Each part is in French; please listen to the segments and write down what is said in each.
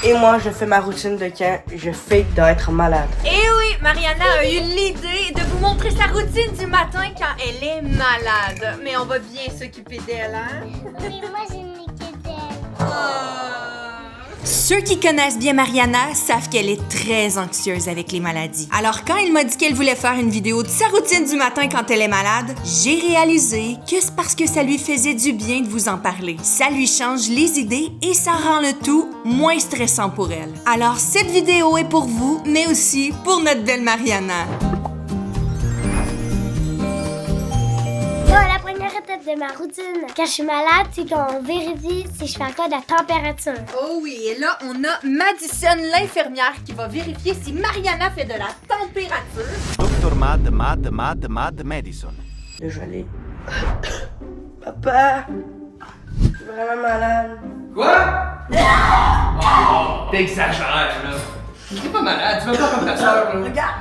Et moi, je fais ma routine de quand je fake d'être malade. Et oui, Mariana a eu l'idée de vous montrer sa routine du matin quand elle est malade. Mais on va bien s'occuper d'elle, hein? Oui, moi j'ai une équipe d'elle. Ceux qui connaissent bien Mariana savent qu'elle est très anxieuse avec les maladies. Alors quand elle m'a dit qu'elle voulait faire une vidéo de sa routine du matin quand elle est malade, j'ai réalisé que c'est parce que ça lui faisait du bien de vous en parler. Ça lui change les idées et ça rend le tout moins stressant pour elle. Alors cette vidéo est pour vous, mais aussi pour notre belle Mariana. La première étape de ma routine quand je suis malade, c'est qu'on vérifie si je fais encore de la température. Oh oui, et là, on a Madison, l'infirmière, qui va vérifier si Mariana fait de la température. Dr. Mad Madison. Là, je vais aller. Papa, je suis vraiment malade. Quoi? Oh, t'exagères, là. T'es pas malade, tu vas pas comme ta soeur, là. Regarde.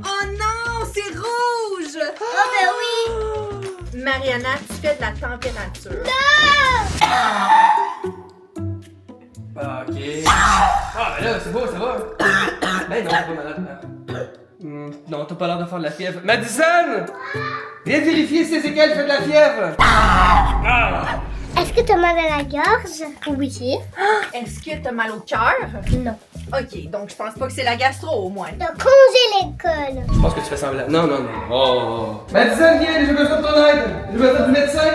Oh non, c'est rouge! Oh ben oui! Mariana, tu fais de la température. Ah, ok. Ah, ben là, c'est beau, ça va. Ben non, t'es pas malade. Non, t'as pas l'air de faire de la fièvre. Madison! Viens vérifier si c'est qu'elle fait de la fièvre! Est-ce que t'as mal à la gorge? Oui. Est-ce que t'as mal au cœur? Non. Ok, donc je pense pas que c'est la gastro au moins. T'as congé l'école. Je pense que tu fais semblant. Non, non, non. Oh. Madison, viens, j'ai besoin de ton aide. J'ai besoin du médecin.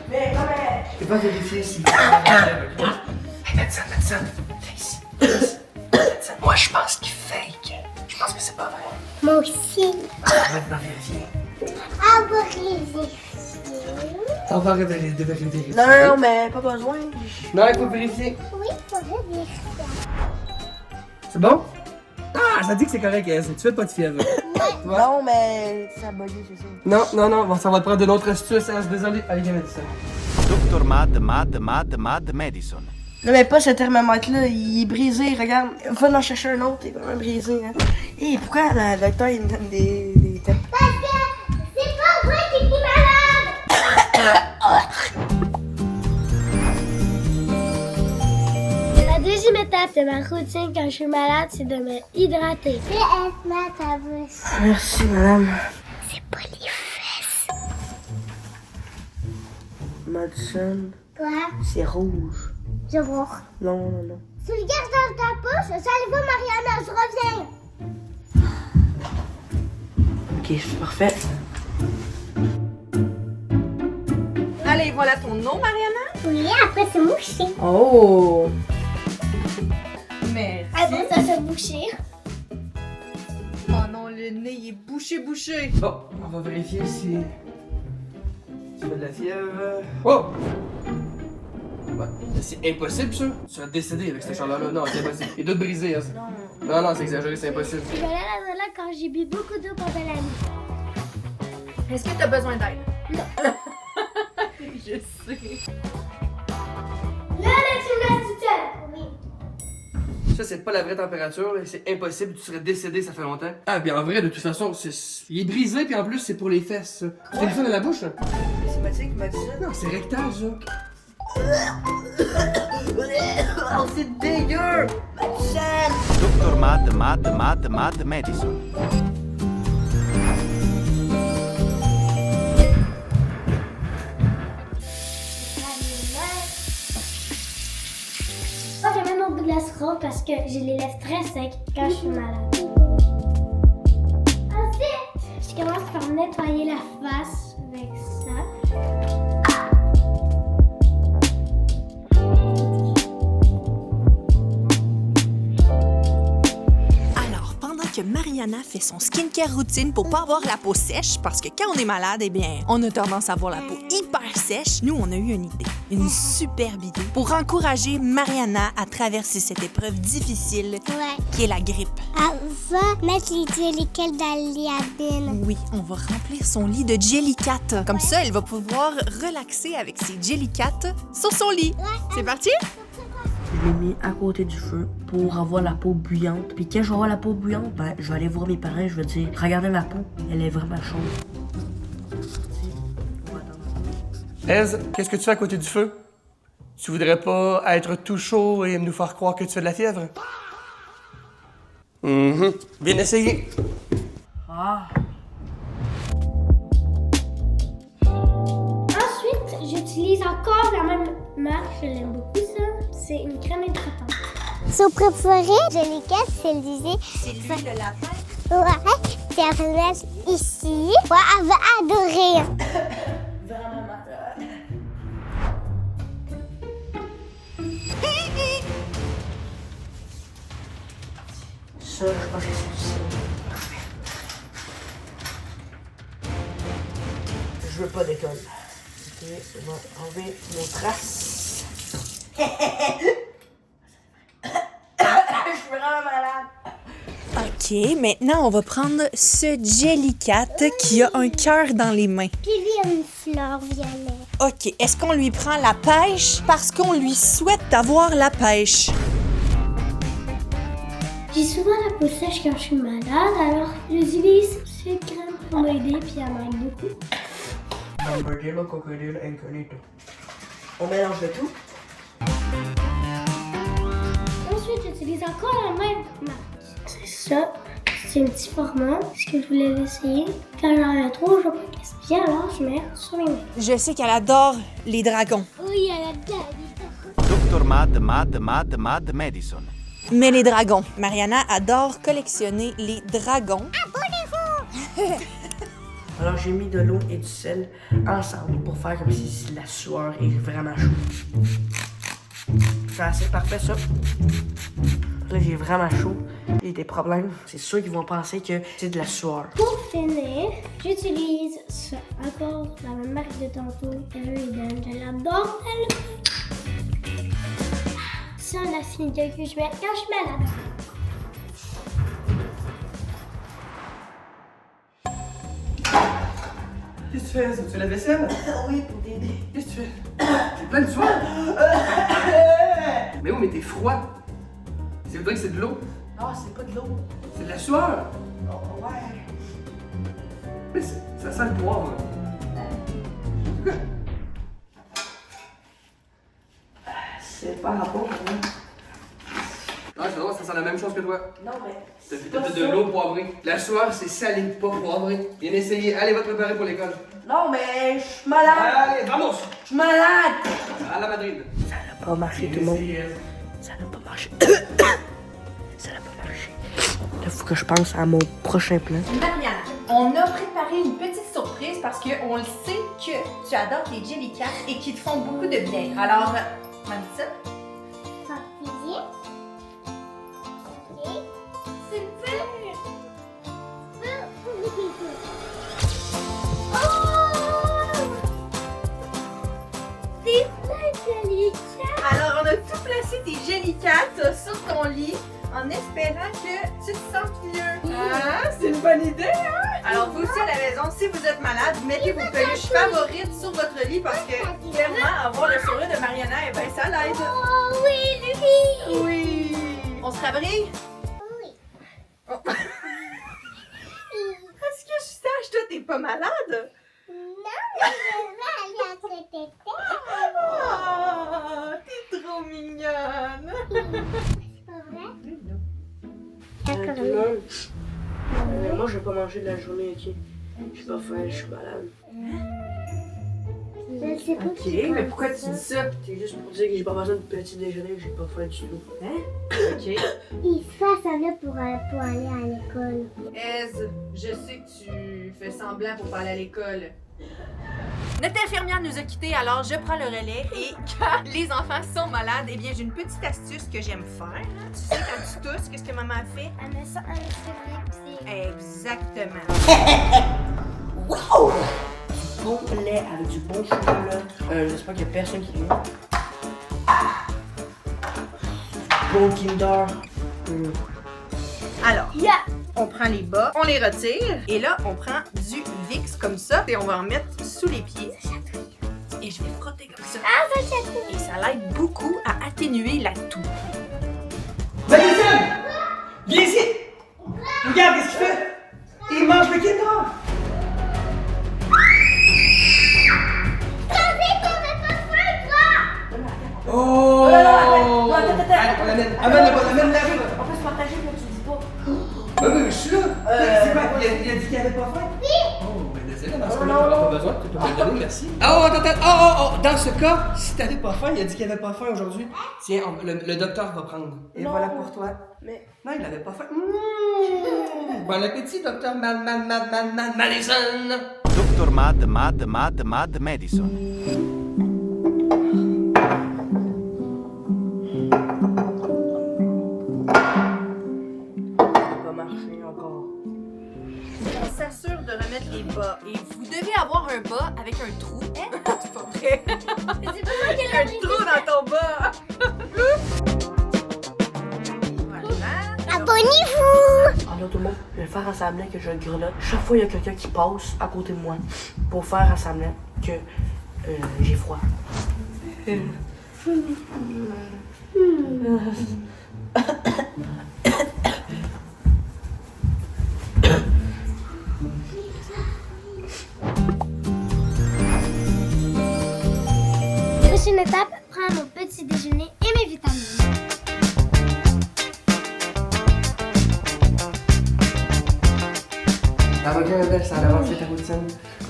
Mais comment? Je vais pas vérifier si. Hey, Madison, viens ici. Madison, moi, je pense qu'il fake. Je pense que c'est pas vrai. Moi aussi. Arrête d'en vérifier. Ah, va vérifier. On va vérifier. Non, mais pas besoin. Non, il faut vérifier. Oui, faudrait vérifier. C'est bon? Ah, ça dit que c'est correct, hein. Tu fais pas de fièvre. Non, mais ça a bugué, c'est ça. Non, non, non, bon, ça va te prendre une autre astuce, hein. Désolé. Allez, viens, Madison. Dr. Mad Madison. Non, mais pas ce thermomètre-là, il est brisé, regarde. Va en chercher un autre, il est vraiment brisé, hein. Et pourquoi le docteur il me donne des thèmes? Parce que c'est pas vrai qu'il est malade. La deuxième étape de ma routine quand je suis malade, c'est de me hydrater. PS, ma ta bouche. Merci, madame. C'est pas les fesses. Madison, Quoi? c'est rouge. Je vois. Non, non, non. Tu le gardes dans ta poche, j'allais voir Mariana, je reviens. Ok, c'est parfait. Allez, voilà ton eau, Mariana. Oui, après c'est mouché. Oh! Merci. Après ça c'est mouché. Oh non, le nez il est bouché. Bon, on va vérifier si. Tu as de la fièvre. Oh! Ouais, c'est impossible, ça. Tu vas décéder avec cette chaleur-là. Non, c'est impossible. Il doit te briser, hein. Non, non, c'est exagéré, c'est impossible. Je vais aller à la toilette quand j'ai bu beaucoup d'eau pendant la nuit. Est-ce que t'as besoin d'aide? Non. Je sais. Là, tu me laisses toute seule. Oui. Ça, c'est pas la vraie température, là. C'est impossible. Tu serais décédé, ça fait longtemps. Ah, puis en vrai, de toute façon, il est brisé, puis en plus, c'est pour les fesses, ça. Tu fais ça dans la bouche, là? C'est Mathieu qui m'a dit ça. Non, c'est rectal, ça. Oh, c'est dégueu! Madison! Dr. Mad Madison. Moi, je mets mon bout de la seringue parce que j'ai les lèvres très secs quand je suis malade. Ensuite, je commence par nettoyer la face avec ça. Alors, pendant que Mariana fait son skincare routine pour pas avoir la peau sèche, parce que quand on est malade, eh bien, on a tendance à avoir la peau hyper sèche, nous, on a eu une idée, une superbe idée, pour encourager Mariana à traverser cette épreuve difficile Ouais. qui est la grippe. On va mettre les jellicols dans le liabine. Oui, on va remplir son lit de Jellicat. Comme ça, elle va pouvoir relaxer avec ses Jellicat sur son lit. C'est parti? Je l'ai mis à côté du feu pour avoir la peau bouillante. Puis quand je vais avoir la peau bouillante, ben, je vais aller voir mes parents, je vais dire, regardez ma peau, elle est vraiment chaude. Ez, qu'est-ce que tu fais à côté du feu? Tu voudrais pas être tout chaud et nous faire croire que tu as de la fièvre? Viens essayer. Ah. Ensuite, j'utilise encore la même marque, je l'aime beaucoup ça. C'est une crème hydratante. Son préféré, Jellicat, c'est le disait. C'est l'huile de lapin. Ouais, puis elle va le mettre ici. Ouais, elle va adorer. Vraiment mal. Ça, je pense que c'est ça. Je veux pas d'école. Ok, je vais enlever mon trace. Je suis vraiment malade. OK, maintenant, on va prendre ce Jellicat qui a un cœur dans les mains. Puis lui, il y a une fleur violet. OK, est-ce qu'on lui prend la pêche parce qu'on lui souhaite d'avoir la pêche? J'ai souvent la peau sèche quand je suis malade, alors j'utilise cette crème pour m'aider, puis elle m'aide beaucoup. Hamburger, crocodile, incognito. On mélange le tout. Ensuite, j'utilise encore la même marque. C'est ça. C'est un petit format. Ce que je voulais l'essayer. Quand j'en ai trop, je vais pas gaspiller, alors je mets sur mes mains. Je sais qu'elle adore les dragons. Oui, elle a dedans. Dr. Mad Madison. Mais les dragons. Mariana adore collectionner les dragons. Alors j'ai mis de l'eau et du sel ensemble pour faire comme si la sueur est vraiment chaude. C'est assez parfait ça. Là j'ai vraiment chaud. Il y a des problèmes. C'est sûr qu'ils vont penser que c'est de la sueur. Pour finir, j'utilise ça. Encore la même marque de tantôt. Everyday. Je l'adore tellement. Ça, la signe que je mets quand je suis malade. Qu'est-ce que tu fais? Tu fais la vaisselle? Oui, pour t'aider. Qu'est-ce que tu fais? T'es plein de sueur? Mais oui, mais t'es froid. C'est vrai que c'est de l'eau. Non, c'est pas de l'eau. C'est de la sueur. Oh, ouais. Mais ça sent le poivre. C'est quoi? C'est pas rapport. Hein. Ah, c'est drôle, ça sent la même chose que toi. Non, mais. T'as fait de l'eau poivrée. La sueur, c'est salé, pas poivré. Viens essayer. Allez, va te préparer pour l'école. Non, mais je suis malade. Allez, vamos! Je suis malade. À la Madrid. Ça n'a pas marché, tout le monde. Ça n'a pas marché. Ça n'a pas marché. Là, faut que je pense à mon prochain plan. Mariana, on a préparé une petite surprise parce qu'on le sait que tu adores les Jellicat et qu'ils te font beaucoup de bien. Alors, on dit ça. Papillier. Ok. Super. Oh! Des plein de Jellicat. Alors, on a tout placé tes Jellicat sur ton lit en espérant que tu te sentes mieux. Ah, c'est une bonne idée, hein? Alors, vous aussi à la maison, si vous êtes malade, mettez vos peluches favorites sur votre lit parce que, clairement, avoir le sourire de Mariana, eh ben, ça l'aide. Oh oui, lui. Oui! On se rabrille? Oui. Oh. Est-ce que je sache, toi, t'es pas malade? Non, mais je vais aller à côté de Oh, t'es trop mignonne! C'est pas vrai? Tout le monde. Moi, je vais pas manger de la journée, ok? J'ai pas faim, je suis malade. Je sais pas. Ok, mais pourquoi tu dis ça? C'est juste pour dire que j'ai pas besoin de petit déjeuner, j'ai pas faim du tout. Hein? Ok. Il fait ça là pour aller à l'école. Ez, je sais que tu fais semblant pour pas aller à l'école. Notre infirmière nous a quittés, alors je prends le relais et quand les enfants sont malades, eh bien j'ai une petite astuce que j'aime faire. Hein. Tu sais, quand tu tousses, qu'est-ce que maman fait? Elle met ça en c'est Exactement. Wow! Du bon lait avec du bon chocolat. J'espère qu'il y a personne qui vient. Bon Kinder. Alors, on prend les bas, on les retire et là, on prend du Vicks comme ça et on va en mettre sous les pieds. Et je vais frotter comme ça. Ah, ça chatouille. Et ça l'aide beaucoup à atténuer la toux. Madison! Viens ici! Regarde, qu'est-ce qu'il fait? Il mange le Kinder! Oh! Non, attends. Amène-la. On peut se partager, mais tu dis pas. Oui, je suis là. C'est quoi? Il a dit qu'il avait pas faim? Oui. Oh, ben désolé, dans ce cas-là, on n'aura pas besoin. Tu peux me le donner, merci. Oh, attends. Dans ce cas, si t'avais pas faim, il a dit qu'il avait pas faim aujourd'hui. Tiens, le docteur va prendre. Et voilà pour toi. Mais. Non, il avait pas faim. Bon appétit, docteur Madison. Dr. Mad Madison. On s'assure de remettre les bas. Et vous devez avoir un bas avec un trou. Hein? C'est pas vrai. C'est pas moi qui l'ai Un trou dans ton bas. Voilà. Abonnez-vous! Alors tout le monde, je vais faire à semblant que je grelotte. Chaque fois il y a quelqu'un qui passe à côté de moi pour faire à semblant que j'ai froid. Prochaine étape, prendre mon petit déjeuner et mes vitamines. Ça va bien, belle, ça a avancé ta routine.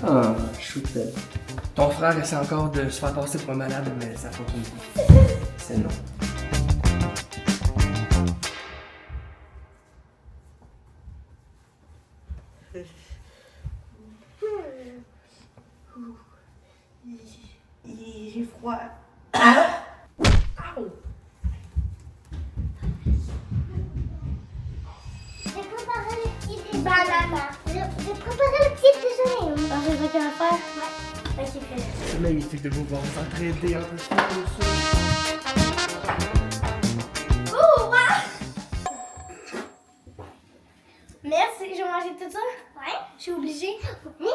Ah, choutelle. Ton frère essaie encore de se faire passer pour un malade, mais ça fonctionne pas. C'est non. J'ai froid. J'ai préparé le petit déjeuner. Banana. J'ai préparé le petit déjeuner. Ah, c'est ça qu'il va faire? Ouais. Ok, fais-le. C'est magnifique de vous voir s'entraider un peu plus. Oh, wow! Merci, je vais manger tout ça? Ouais. Je suis obligée? Oui.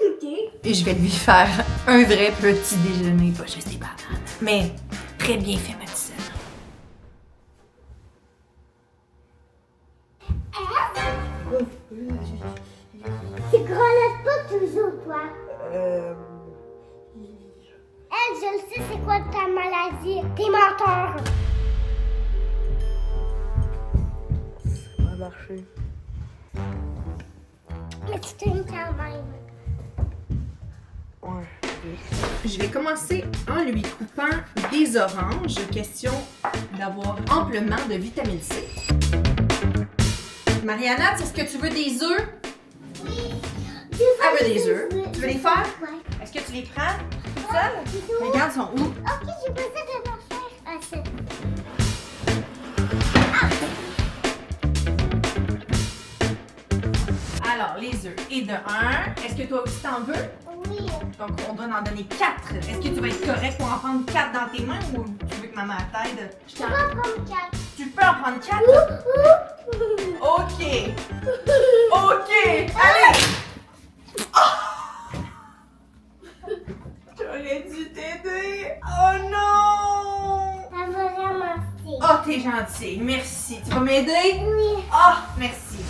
Ok. Et je vais lui faire un vrai petit déjeuner, pas juste des bananes. Mais très bien fait, Madison. Tu grelottes pas toujours, toi. Elle, je le sais, c'est quoi ta maladie? T'es menteur. Ça va marcher. Mais tu t'aimes quand même. Ouais. Je vais commencer en lui coupant des oranges. Question d'avoir amplement de vitamine C. Mariana, est-ce que tu veux des œufs? Oui. Elle veut des œufs. Tu veux les faire? Ouais. Est-ce que tu les prends tout seul? Regarde, ils sont où? Ok, j'ai pas ça de leur faire. Ah, c'est... Alors, les œufs. Et de 1, est-ce que toi aussi t'en veux? Oui. Donc, on doit en donner 4. Est-ce que tu vas être correct pour en prendre 4 dans tes mains ou tu veux que maman t'aide? Je vais en prendre 4. Tu peux en prendre 4? OK. OK. Allez! J'aurais dû t'aider. Oh non! Ça va ramasser. Oh, t'es gentil. Merci. Tu vas m'aider? Oui. Ah, merci.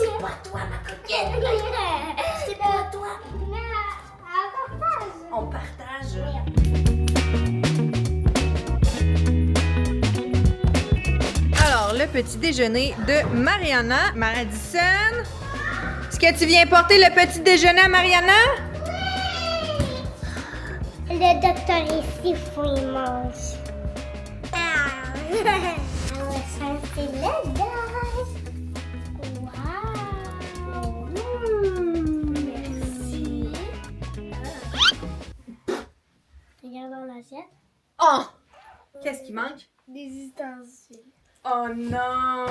C'est pas toi, ma coquine. C'est pas toi. Non, on partage. On partage. Alors, le petit déjeuner de Mariana. Madison, est-ce que tu viens porter le petit déjeuner à Mariana? Le docteur ici, faut y mange. Ah, on va sentir le gaz. Wow. Merci. Regarde dans l'assiette. Oh! Qu'est-ce qui manque? Des ustensiles. Oh non!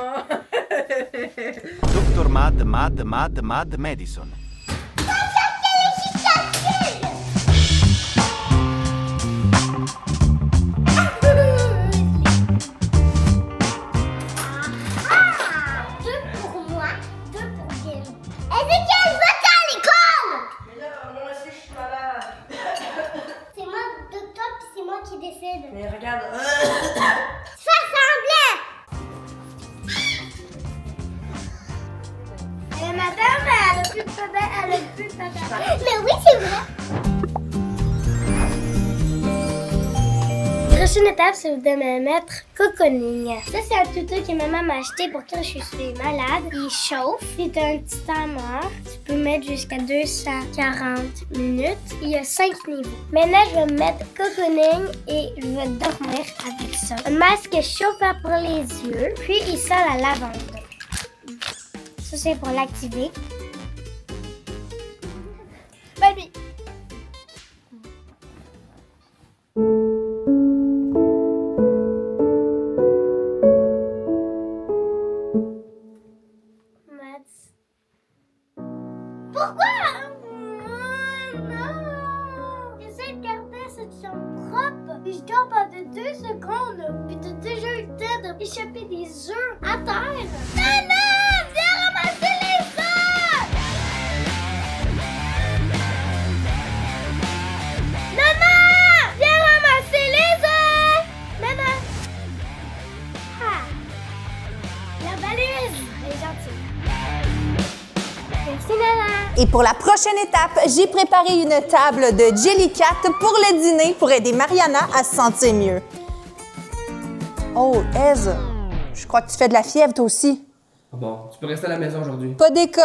Dr. Mad Madison. Deux pour moi, deux pour Bill. Ézéchiel, va-t'en à l'école! Mais là, moi aussi, je suis malade. C'est moi, docteur, puis c'est moi qui décide. Mais regarde. Ça semblait! plus papa, elle a plus papa. Mais oui, c'est vrai. La prochaine étape, c'est de me mettre cocooning. Ça, c'est un tuto que maman m'a acheté pour quand je suis malade. Il chauffe. C'est un petit timer. Tu peux mettre jusqu'à 240 minutes. Il y a 5 niveaux. Maintenant, je vais me mettre cocooning et je vais dormir avec ça. Un masque chauffant pour les yeux. Puis, il sent la lavande. Ça, c'est pour l'activer. Bonne nuit. Pourquoi? Non! J'essaie de garder cette chambre propre. Puis je dors pendant 2 secondes. Puis t'as déjà eu le temps d'échapper des œufs à terre. Maman! Viens ramasser les œufs! Maman! Viens ramasser les œufs! Maman! Ah! La balise! Elle est gentille. Merci, maman. Et pour la prochaine étape, j'ai préparé une table de Jellycat pour le dîner pour aider Mariana à se sentir mieux. Oh, Ez, je crois que tu fais de la fièvre toi aussi. Bon, tu peux rester à la maison aujourd'hui. Pas d'école.